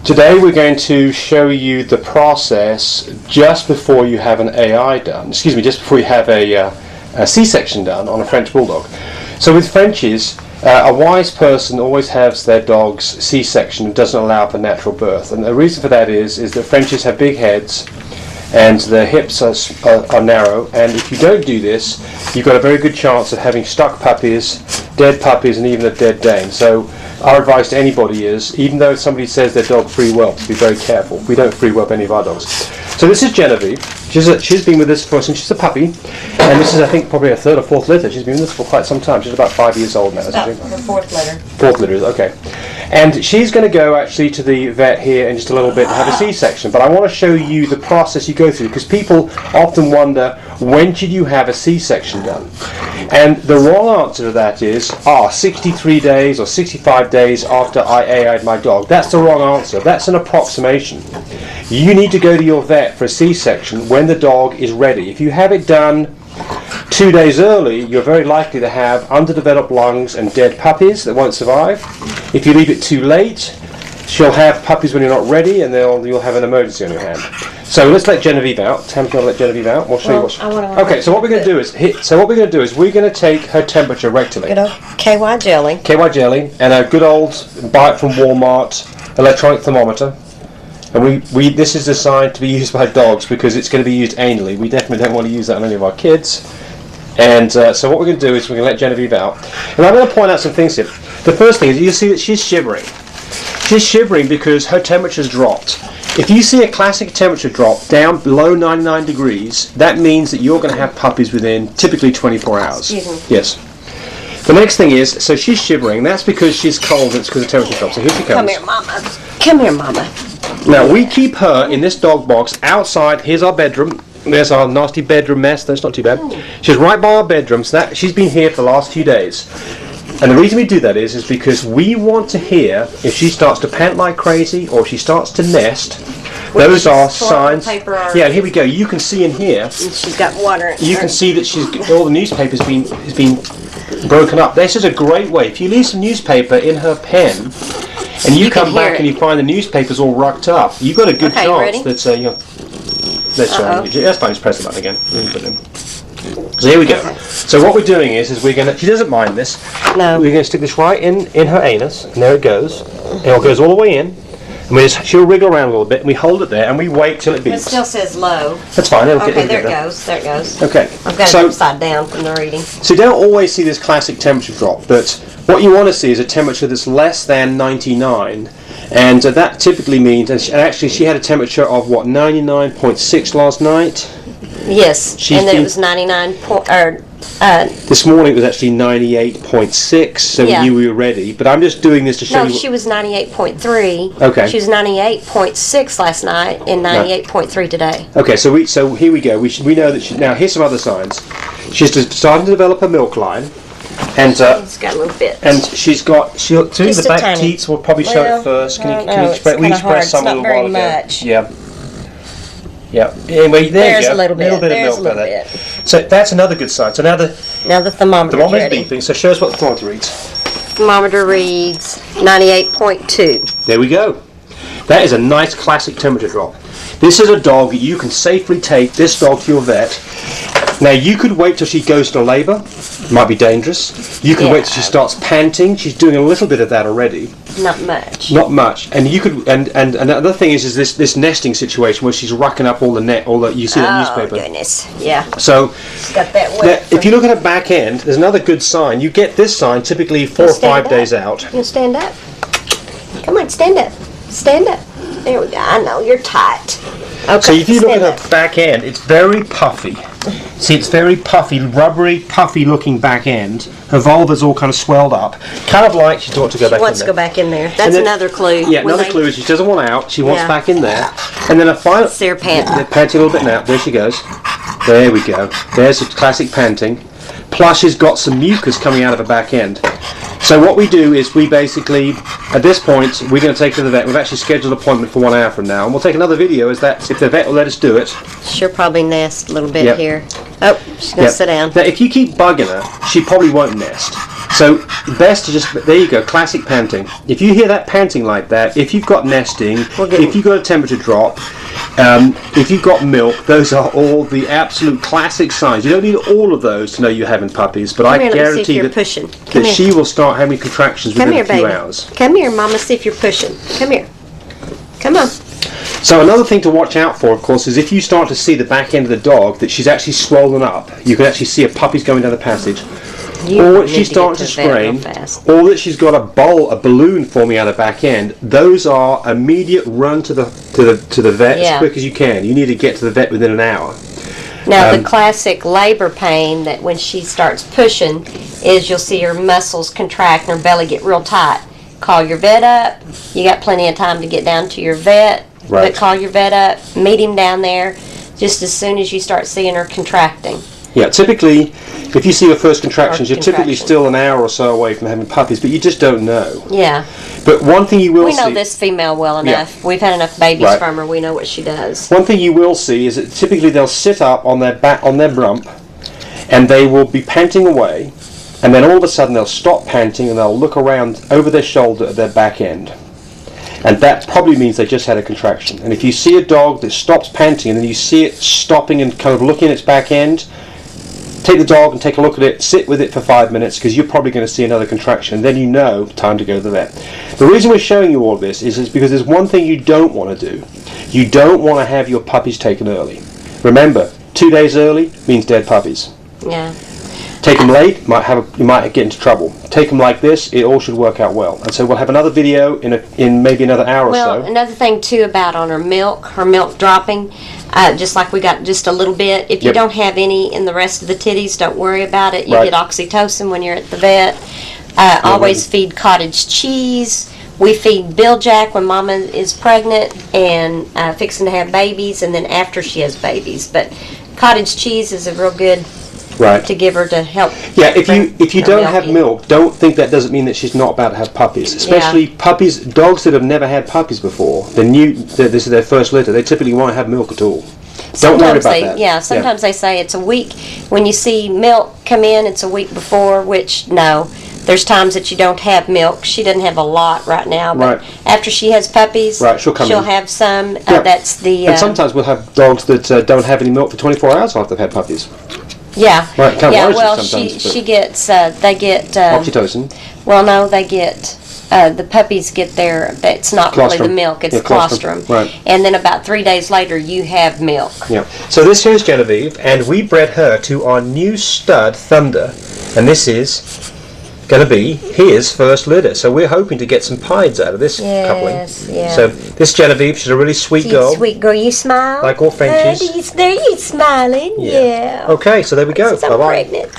Today we're going to show you the process just before you have an AI done. Excuse me, just before you have a C-section done on a French Bulldog. So with Frenchies, a wise person always has their dog's C-section and doesn't allow for natural birth. And the reason for that is that Frenchies have big heads and their hips are narrow, and if you don't do this, you've got a very good chance of having stuck puppies, dead puppies, and even a dead dame. So our advice to anybody is, even though somebody says their dog free whelps, be very careful. We don't free whelp any of our dogs. So this is Genevieve. She's been with us since she's a puppy, and this is, I think, probably her third or fourth litter. She's been with us for quite some time. She's about 5 years old now, isn't she? Her fourth litter. Fourth litter, okay. And she's going to go actually to the vet here in just a little bit to have a C-section. But I want to show you the process you go through, because people often wonder, when should you have a C-section done? And the wrong answer to that is, 63 days or 65 days after I AI'd my dog. That's the wrong answer. That's an approximation. You need to go to your vet for a C-section when the dog is ready. If you have it done 2 days early, you're very likely to have underdeveloped lungs and dead puppies that won't survive. If you leave it too late, she'll have puppies when you're not ready, and you'll have an emergency on your hand. So let's let Genevieve out. Tam's going to let Genevieve out. We'll show you what. Okay, so what we're going to do is we're going to take her temperature rectally. Good old KY jelly. KY jelly and a good old buy it from Walmart electronic thermometer. And this is designed to be used by dogs because it's going to be used anally. We definitely don't want to use that on any of our kids. And so what we're going to do is we're going to let Genevieve out. And I'm going to point out some things here. The first thing is you see that she's shivering. She's shivering because her temperature's dropped. If you see a classic temperature drop down below 99 degrees, that means that you're going to have puppies within typically 24 hours. Excuse me. Yes. The next thing is, so she's shivering. That's because she's cold and it's because the temperature dropped. So here she comes. Come here, Mama. Come here, Mama. Now, we keep her in this dog box outside. Here's our bedroom. There's our nasty bedroom mess. That's not too bad. She's right by our bedroom, so that she's been here for the last few days. And the reason we do that is because we want to hear if she starts to pant like crazy or she starts to nest. Those are signs. Yeah, here we go. You can see in here. And she's got water. You can see that all the newspaper's been broken up. This is a great way. If you leave some newspaper in her pen, and you come back and you find the newspaper's all rucked up, you've got a good chance that that's fine. Just press the button again. So here we go. Okay. So what we're doing is we're gonna. She doesn't mind this. No. We're gonna stick this right in her anus, and there it goes. And it goes all the way in. And she'll wriggle around a little bit, and we hold it there, and we wait till it beeps. It still says low. That's fine. Okay, there it goes. There it goes. Okay. I've got it upside down from the reading. So you don't always see this classic temperature drop, but what you want to see is a temperature that's less than 99, and that typically means, and actually she had a temperature of 99.6 last night. Yes, and then it was 99. This morning it was actually 98.6, so we knew we were ready. But I'm just doing this to show you. No, she was 98.3. Okay. She was 98.6 last night and 98.3 today. Okay, so here we go. We know that now here's some other signs. She's just starting to develop a milk line. And she's got a little bit. And she'll the back teats will probably show it first. Can you express some a little while ago? Much. Yeah. Yeah. Anyway, there's a little bit. There's a little bit. So that's another good sign. So now the thermometer's beeping. So show us what the thermometer reads. Thermometer reads 98.2. There we go. That is a nice classic temperature drop. This is a dog that you can safely take this dog to your vet. Now you could wait till she goes to labour. Might be dangerous. You can wait till she starts panting. She's doing a little bit of that already. Not much. Not much. And you could and another thing is this nesting situation where she's racking up all the you see that newspaper. Oh goodness. Yeah. So she's got that wet. If you look at her back end, there's another good sign. You get this sign typically 4 or 5 days out. You can stand up. Come on, stand up. Stand up. There we go. I know you're tight. Okay. So if you look at her back end, it's very puffy. See, it's very puffy, rubbery, puffy-looking back end. Her vulva's all kind of swelled up, kind of like she ought to go back in there. She wants to go back in there. That's another clue. Yeah, another clue is she doesn't want out. She wants back in there. And then a final. See her panting. Panting a little bit now. There she goes. There we go. There's a classic panting. Plus, she's got some mucus coming out of her back end. So what we do is we basically, at this point, we're going to take her to the vet. We've actually scheduled an appointment for 1 hour from now, and we'll take another video if the vet will let us do it. She'll probably nest a little bit here. Oh, she's going to sit down. Now, if you keep bugging her, she probably won't nest. So best to just, there you go, classic panting. If you hear that panting like that, if you've got nesting, if you've got a temperature drop, if you've got milk, those are all the absolute classic signs. You don't need all of those to know you're having puppies, but I guarantee that she will start having contractions within a few hours. Come here, Mama, see if you're pushing. Come here. Come on. So another thing to watch out for, of course, is if you start to see the back end of the dog, that she's actually swollen up. You can actually see her puppies going down the passage. Or that she's starting to strain, or that she's got a balloon forming out of the back end. Those are immediate run to the vet as quick as you can. You need to get to the vet within an hour. Now the classic labor pain that when she starts pushing is you'll see her muscles contract and her belly get real tight. Call your vet up. You got plenty of time to get down to your vet. Right. But call your vet up, meet him down there just as soon as you start seeing her contracting. Yeah, typically, if you see your first contractions, you're typically still an hour or so away from having puppies, but you just don't know. Yeah. But one thing you will see... We know this female well enough. Yeah. We've had enough babies from her. We know what she does. One thing you will see is that typically they'll sit up on their back, on their rump, and they will be panting away, and then all of a sudden they'll stop panting and they'll look around over their shoulder at their back end. And that probably means they just had a contraction. And if you see a dog that stops panting and then you see it stopping and kind of looking at its back end, take the dog and take a look at it, sit with it for 5 minutes, because you're probably going to see another contraction, and then you know time to go to the vet. The reason we're showing you all this is because there's one thing you don't want to do. You don't want to have your puppies taken early. Remember, 2 days early means dead puppies. Yeah. Take them late, you might get into trouble. Take them like this, it all should work out well. And so we'll have another video in maybe another hour or so. Well, another thing too about on her milk dropping, just like we got just a little bit. If you don't have any in the rest of the titties, don't worry about it. You get oxytocin when you're at the vet. Always feed cottage cheese. We feed Bill Jack when Mama is pregnant and fixing to have babies, and then after she has babies. But cottage cheese is a real good to give her to help. Yeah, if you don't have milk, don't think that doesn't mean that she's not about to have puppies. Especially puppies, dogs that have never had puppies before. This is their first litter. They typically won't have milk at all. Don't worry about that. Yeah, sometimes they say it's a week. When you see milk come in, it's a week before, which, no. There's times that you don't have milk. She doesn't have a lot right now, but after she has puppies, she'll have some. That's the... and sometimes we'll have dogs that don't have any milk for 24 hours after they've had puppies. Yeah. Right, well, she gets, they get... oxytocin. Well, no, they get... the puppies get their... It's not really the milk, it's colostrum. Right. And then about 3 days later, you have milk. Yeah. So this here is Genevieve, and we bred her to our new stud, Thunder. And this is going to be his first litter. So we're hoping to get some pieds out of this coupling. Yeah. So this Genevieve, she's a really sweet girl. Sweet girl. You smile? Like all Frenchies. There you smiling. Yeah. Okay, so there we go. Since I'm pregnant.